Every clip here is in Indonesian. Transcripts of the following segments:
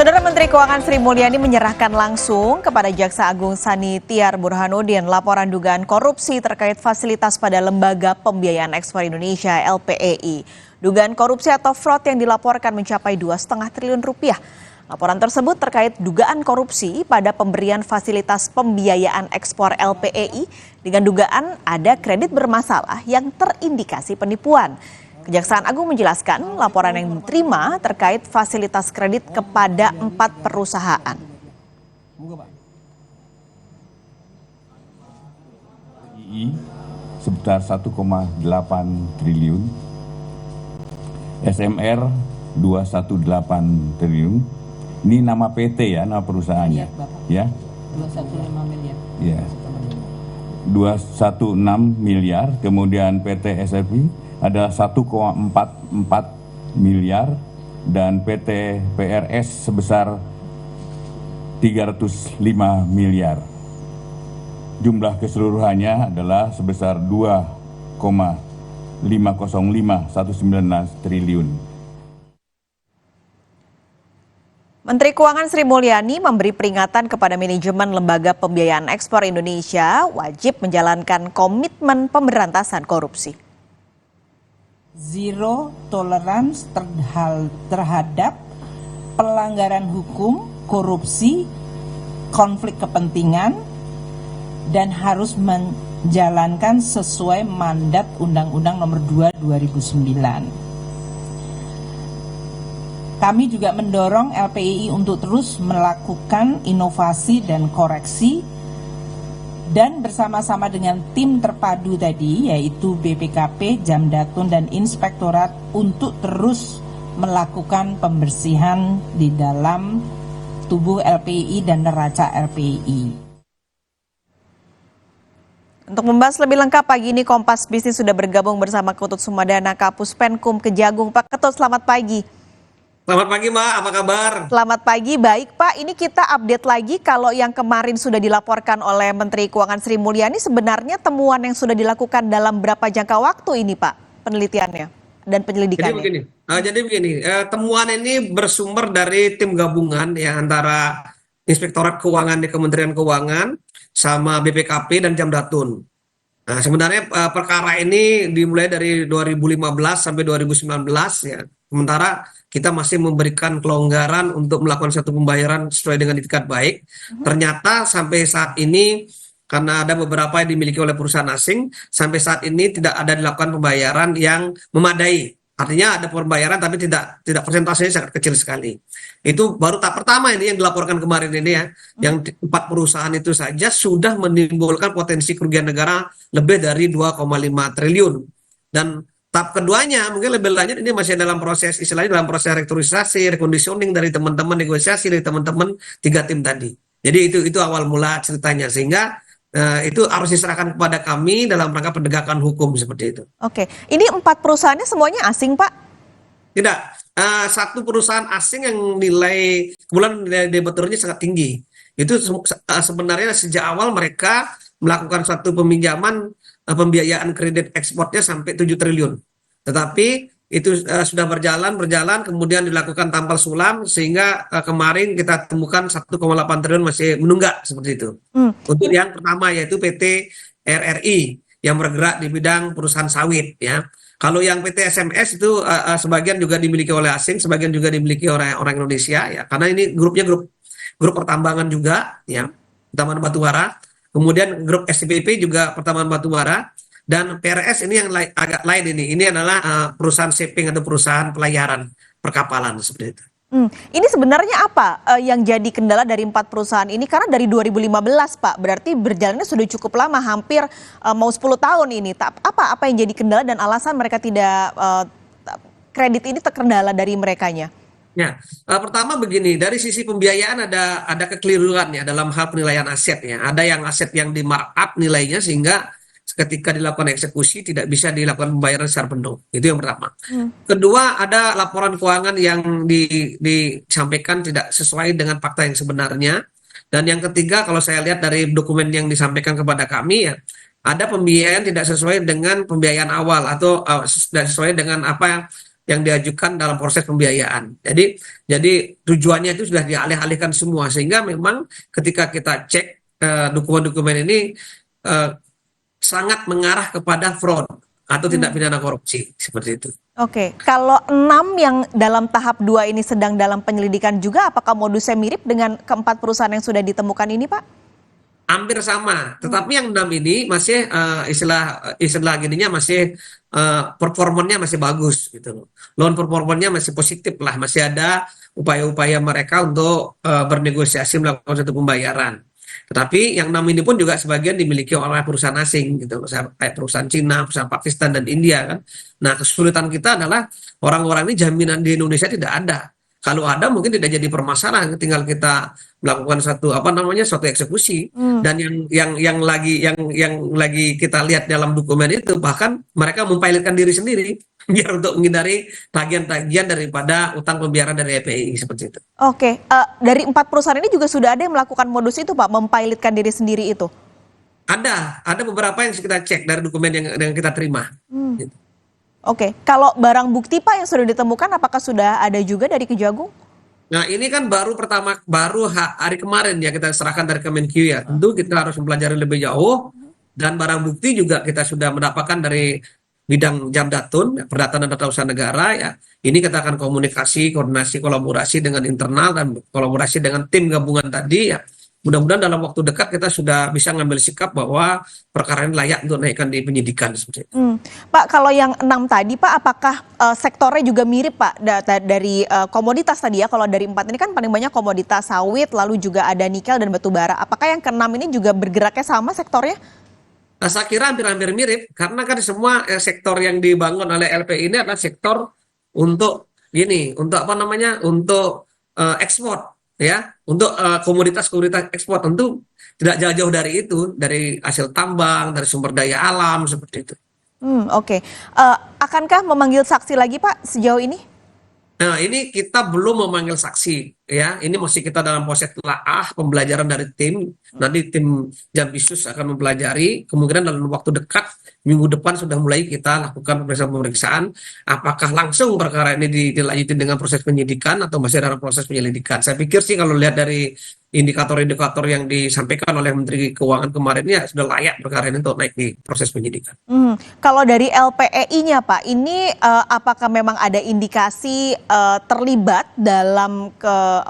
Saudara Menteri Keuangan Sri Mulyani menyerahkan langsung kepada Jaksa Agung Sani Tiar Burhanuddin laporan dugaan korupsi terkait fasilitas pada Lembaga Pembiayaan Ekspor Indonesia (LPEI). Dugaan korupsi atau fraud yang dilaporkan mencapai 2,5 triliun rupiah. Laporan tersebut terkait dugaan korupsi pada pemberian fasilitas pembiayaan ekspor LPEI dengan dugaan ada kredit bermasalah yang terindikasi penipuan. Kejaksaan Agung menjelaskan laporan yang diterima terkait fasilitas kredit kepada 4 perusahaan. II sebesar 1,8 triliun, SMR 218 triliun. Ini nama PT ya, nama perusahaannya. Ya. 215 miliar. Ya. 216 miliar, kemudian PT SFI ada 1,44 miliar dan PT PRS sebesar 305 miliar. Jumlah keseluruhannya adalah sebesar 2,505119 triliun. Menteri Keuangan Sri Mulyani memberi peringatan kepada manajemen Lembaga Pembiayaan Ekspor Indonesia wajib menjalankan komitmen pemberantasan korupsi. Zero tolerance terhadap pelanggaran hukum, korupsi, konflik kepentingan, dan harus menjalankan sesuai mandat Undang-Undang Nomor 2 2009. Kami juga mendorong LPEI untuk terus melakukan inovasi dan koreksi dan bersama-sama dengan tim terpadu tadi yaitu BPKP, Jamdatun, dan Inspektorat untuk terus melakukan pembersihan di dalam tubuh LPEI dan neraca LPEI. Untuk membahas lebih lengkap pagi ini Kompas Bisnis sudah bergabung bersama Ketut Sumadana Kapus Penkum Kejagung. Pak Ketut, selamat pagi. Selamat pagi Mbak, apa kabar? Selamat pagi, baik Pak. Ini kita update lagi kalau yang kemarin sudah dilaporkan oleh Menteri Keuangan Sri Mulyani sebenarnya temuan yang sudah dilakukan dalam berapa jangka waktu ini Pak penelitiannya dan penyelidikannya? Jadi begini, temuan ini bersumber dari tim gabungan ya antara Inspektorat Keuangan di Kementerian Keuangan sama BPKP dan Jamdatun. Nah, sebenarnya perkara ini dimulai dari 2015 sampai 2019 ya. Sementara kita masih memberikan kelonggaran untuk melakukan satu pembayaran sesuai dengan itikat baik. Ternyata sampai saat ini karena ada beberapa yang dimiliki oleh perusahaan asing, sampai saat ini tidak ada dilakukan pembayaran yang memadai. Artinya ada pembayaran tapi tidak persentasenya sangat kecil sekali. Itu baru tahap pertama ini yang dilaporkan kemarin ini ya. Yang 4 perusahaan itu saja sudah menimbulkan potensi kerugian negara lebih dari 2,5 triliun. Dan tahap keduanya mungkin lebih lanjut ini masih dalam proses istilahnya dalam proses restrukturisasi, reconditioning dari teman-teman, negosiasi dari teman-teman 3 tim tadi. Jadi itu awal mula ceritanya sehingga itu harus diserahkan kepada kami dalam rangka penegakan hukum seperti itu. Oke, ini 4 perusahaannya semuanya asing Pak? Tidak, satu perusahaan asing yang nilai kebetulan nilai debiturnya sangat tinggi. Itu sebenarnya sejak awal mereka melakukan satu peminjaman pembiayaan kredit ekspornya sampai 7 triliun. Tetapi itu sudah berjalan kemudian dilakukan tampal sulam sehingga kemarin kita temukan 1,8 triliun masih menunggak seperti itu. Untuk yang pertama yaitu PT RRI yang bergerak di bidang perusahaan sawit ya. Kalau yang PT SMS itu sebagian juga dimiliki oleh asing, sebagian juga dimiliki oleh orang Indonesia ya. Karena ini grupnya grup pertambangan juga ya, pertambangan batubara. Kemudian grup SPP juga pertambangan batubara. Dan PRS ini yang agak lain ini. Ini adalah perusahaan shipping atau perusahaan pelayaran perkapalan seperti itu. Ini sebenarnya apa yang jadi kendala dari 4 perusahaan ini? Karena dari 2015 Pak, berarti berjalannya sudah cukup lama, hampir mau 10 tahun ini. Apa yang jadi kendala dan alasan mereka tidak kredit ini terkendala dari merekanya? Ya, pertama begini, dari sisi pembiayaan ada kekeliruan ya dalam hal penilaian aset ya. Ada yang aset yang di markup nilainya sehingga ketika dilakukan eksekusi tidak bisa dilakukan pembayaran secara penuh. Itu yang pertama. Kedua, ada laporan keuangan yang disampaikan tidak sesuai dengan fakta yang sebenarnya. Dan yang ketiga, kalau saya lihat dari dokumen yang disampaikan kepada kami ya, ada pembiayaan tidak sesuai dengan pembiayaan awal atau tidak sesuai dengan apa yang diajukan dalam proses pembiayaan. Jadi tujuannya itu sudah dialih-alihkan semua, sehingga memang ketika kita cek dokumen-dokumen ini sangat mengarah kepada fraud atau tindak pidana korupsi seperti itu. Oke, kalau 6 yang dalam tahap 2 ini sedang dalam penyelidikan juga, apakah modusnya mirip dengan keempat perusahaan yang sudah ditemukan ini, Pak? Hampir sama, tetapi yang 6 ini masih istilah gininya masih performanya masih bagus gitu. Loan performanya masih positif lah, masih ada upaya-upaya mereka untuk bernegosiasi melakukan satu pembayaran. Tetapi yang 6 ini pun juga sebagian dimiliki oleh perusahaan asing gitu, kayak perusahaan Cina, perusahaan Pakistan dan India kan. Nah, kesulitan kita adalah orang-orang ini jaminan di Indonesia tidak ada. Kalau ada mungkin tidak jadi permasalahan, tinggal kita melakukan suatu eksekusi. Dan yang lagi kita lihat dalam dokumen itu, bahkan mereka mempilotkan diri sendiri biar untuk menghindari tagihan-tagihan daripada utang pembiayaan dari LPI seperti itu. Oke, dari 4 perusahaan ini juga sudah ada yang melakukan modus itu, Pak, mempilotkan diri sendiri itu? Ada beberapa yang kita cek dari dokumen yang kita terima. Gitu. Oke, kalau barang bukti, Pak, yang sudah ditemukan, apakah sudah ada juga dari Kejagung? Nah, ini kan baru hari kemarin ya kita serahkan dari Kemenq ya. Tentu kita harus mempelajari lebih jauh, dan barang bukti juga kita sudah mendapatkan dari bidang Jamdatun, Perdata dan Tata Usaha Negara ya. Ini kita akan koordinasi, kolaborasi dengan internal dan kolaborasi dengan tim gabungan tadi ya. Mudah-mudahan dalam waktu dekat kita sudah bisa ngambil sikap bahwa perkara ini layak untuk naikkan di penyidikan seperti itu. Pak, kalau yang 6 tadi, Pak, apakah sektornya juga mirip, Pak, dari komoditas tadi ya? Kalau dari 4 ini kan paling banyak komoditas sawit, lalu juga ada nikel dan batu bara. Apakah yang ke-6 ini juga bergeraknya sama sektornya? Nah, saya kira hampir-hampir mirip, karena kan semua sektor yang dibangun oleh LPI ini adalah sektor untuk ekspor. Ya, untuk komoditas ekspor, tentu tidak jauh-jauh dari itu, dari hasil tambang, dari sumber daya alam seperti itu. Oke. Akankah memanggil saksi lagi, Pak, sejauh ini? Nah, ini kita belum memanggil saksi ya. Ini masih kita dalam proses telaah pembelajaran dari tim. Nanti tim Jambisus akan mempelajari. Kemungkinan dalam waktu dekat minggu depan sudah mulai kita lakukan pemeriksaan apakah langsung perkara ini dilanjutin dengan proses penyidikan atau masih dalam proses penyelidikan. Saya pikir sih kalau lihat dari indikator-indikator yang disampaikan oleh Menteri Keuangan kemarin ya sudah layak perkara ini untuk naik di proses penyidikan. Kalau dari LPEI-nya, Pak, ini apakah memang ada indikasi terlibat dalam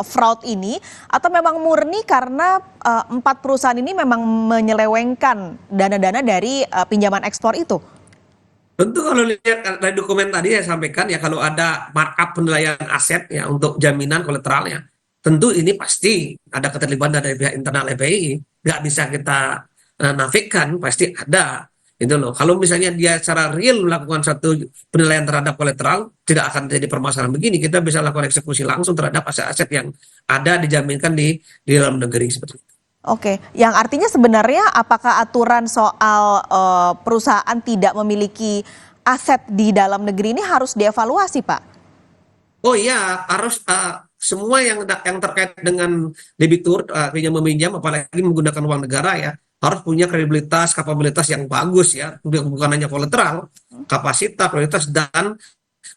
fraud ini, atau memang murni karena 4 perusahaan ini memang menyelewengkan dana-dana dari pinjaman ekspor itu? Tentu kalau lihat dari dokumen tadi saya sampaikan ya, kalau ada markup penilaian aset ya untuk jaminan kolateralnya, tentu ini pasti ada keterlibatan dari pihak internal LPI, nggak bisa kita nafikan, pasti ada. Itu loh. Kalau misalnya dia secara real melakukan satu penilaian terhadap kolateral, tidak akan jadi permasalahan begini. Kita bisa lakukan eksekusi langsung terhadap aset-aset yang ada dijaminkan di dalam negeri seperti itu. Oke, yang artinya sebenarnya apakah aturan soal perusahaan tidak memiliki aset di dalam negeri ini harus dievaluasi, Pak? Oh iya, harus semua yang terkait dengan debitur pinjam-meminjam, apalagi menggunakan uang negara ya, harus punya kredibilitas, kapabilitas yang bagus ya, bukan hanya kolateral, kapasitas, kualitas, dan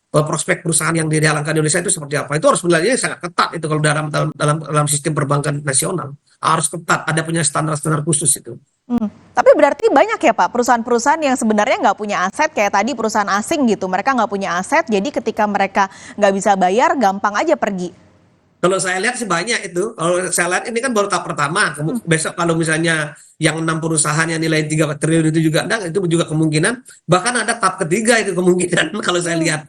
prospek perusahaan yang dijalankan di Indonesia itu seperti apa. Itu harus sebenarnya sangat ketat itu kalau dalam sistem perbankan nasional. Harus ketat, ada punya standar-standar khusus itu. Tapi berarti banyak ya, Pak, perusahaan-perusahaan yang sebenarnya nggak punya aset, kayak tadi perusahaan asing gitu, mereka nggak punya aset, jadi ketika mereka nggak bisa bayar, gampang aja pergi. Kalau saya lihat sih banyak itu. Kalau saya lihat ini kan baru tahap pertama. Besok kalau misalnya yang 6 perusahaan yang nilai 3 triliun itu juga ada, itu juga kemungkinan. Bahkan ada tahap ketiga itu kemungkinan kalau saya lihat.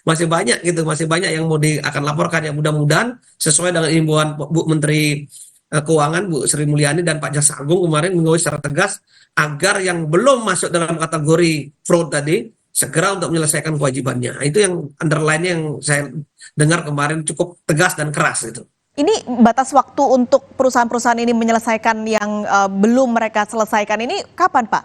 Masih banyak gitu, masih banyak yang mau akan laporkan ya, mudah-mudahan sesuai dengan imbauan Bu Menteri Keuangan Bu Sri Mulyani dan Pak Jaksa Agung kemarin mengimbau secara tegas agar yang belum masuk dalam kategori fraud tadi segera untuk menyelesaikan kewajibannya. Itu yang underline yang saya dengar kemarin cukup tegas dan keras itu. Ini batas waktu untuk perusahaan-perusahaan ini menyelesaikan yang belum mereka selesaikan ini kapan, Pak?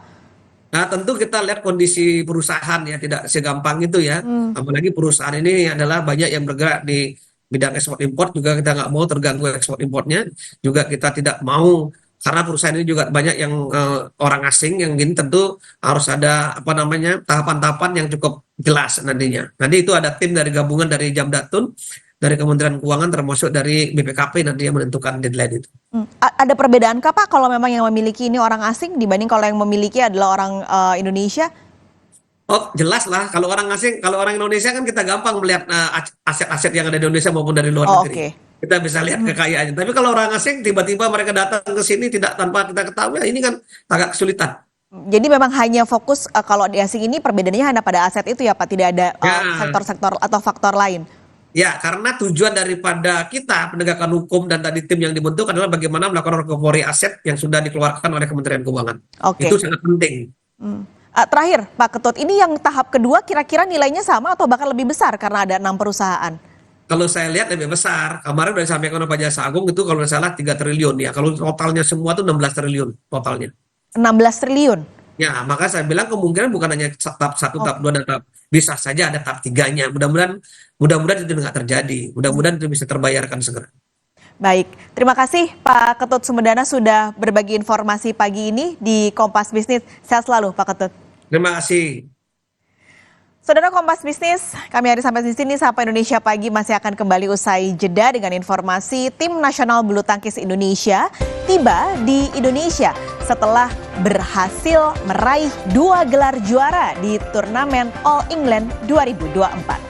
Nah, tentu kita lihat kondisi perusahaan ya, tidak segampang itu ya. Apalagi perusahaan ini adalah banyak yang bergerak di bidang ekspor impor, juga kita nggak mau terganggu ekspor impornya. Juga kita tidak mau karena perusahaan ini juga banyak yang orang asing yang gini, tentu harus ada tahapan-tahapan yang cukup jelas nantinya. Nanti itu ada tim dari gabungan dari Jamdatun, dari Kementerian Keuangan, termasuk dari BPKP nanti yang menentukan deadline itu. Ada perbedaan kah Pak kalau memang yang memiliki ini orang asing dibanding kalau yang memiliki adalah orang Indonesia? Oh, jelas lah. Kalau orang asing, kalau orang Indonesia kan kita gampang melihat aset-aset yang ada di Indonesia maupun dari luar negeri. Oke. Kita bisa lihat kekayaannya. Tapi kalau orang asing tiba-tiba mereka datang ke sini tanpa kita ketahui, ini kan agak kesulitan. Jadi memang hanya fokus kalau di asing ini perbedaannya hanya pada aset itu ya Pak, tidak ada sektor-sektor atau faktor lain. Ya, karena tujuan daripada kita penegakan hukum dan tadi tim yang dibentuk adalah bagaimana melakukan recovery aset yang sudah dikeluarkan oleh Kementerian Keuangan. Oke. Itu sangat penting. Terakhir Pak Ketut, ini yang tahap kedua kira-kira nilainya sama atau bahkan lebih besar karena ada 6 perusahaan? Kalau saya lihat lebih besar. Kemarin sudah disampaikan oleh Pak Jaksa Agung itu kalau tidak salah 3 triliun ya. Kalau totalnya semua itu 16 triliun totalnya. 16 triliun? Ya, maka saya bilang kemungkinan bukan hanya tahap 1, tahap 2, dan tahap, bisa saja ada tahap 3-nya. Mudah-mudahan itu nggak terjadi. Mudah-mudahan itu bisa terbayarkan segera. Baik, terima kasih Pak Ketut Sumedana sudah berbagi informasi pagi ini di Kompas Bisnis. Sehat selalu Pak Ketut. Terima kasih. Saudara Kompas Bisnis, kami hari sampai di sini. Sapa Indonesia Pagi masih akan kembali usai jeda dengan informasi tim nasional bulu tangkis Indonesia tiba di Indonesia setelah berhasil meraih 2 gelar juara di turnamen All England 2024.